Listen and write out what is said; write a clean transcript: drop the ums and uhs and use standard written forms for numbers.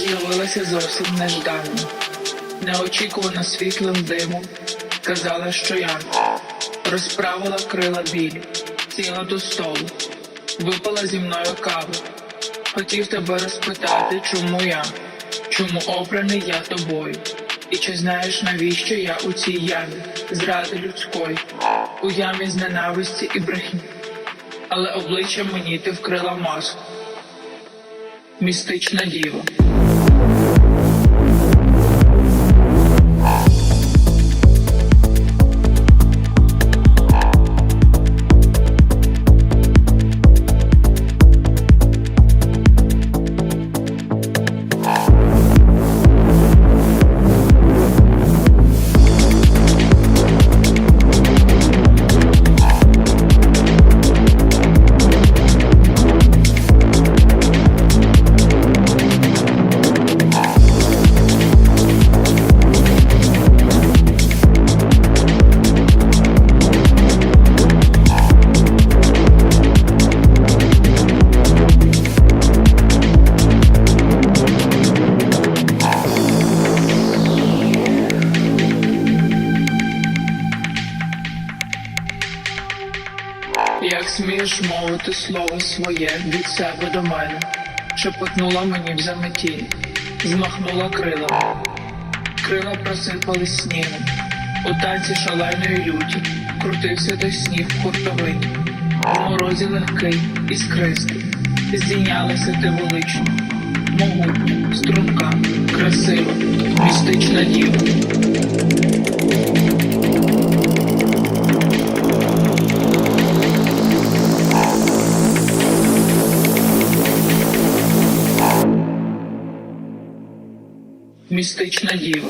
з'явилася зовсім неждано, неочікувано світлим димом, казала, що я розправила крила білі, сіла до столу, випила зі мною каву. Хотів тебе розпитати, чому обраний я тобою, і чи знаєш, навіщо я у цій ямі зради людської, у ямі з ненависті і брехні, але обличчя мені ти вкрила маску, містична діва. Як смієш мовити слово своє від себе до мене, шепотнула мені в заметілі, змахнула крилами. Крила просипались снігом, у танці шаленої люті крутився той сніг в хуртовині. У морозі легкий, іскристий, здійнялася ти велично, могутня, струнка, красива, містична діва. Містична діва.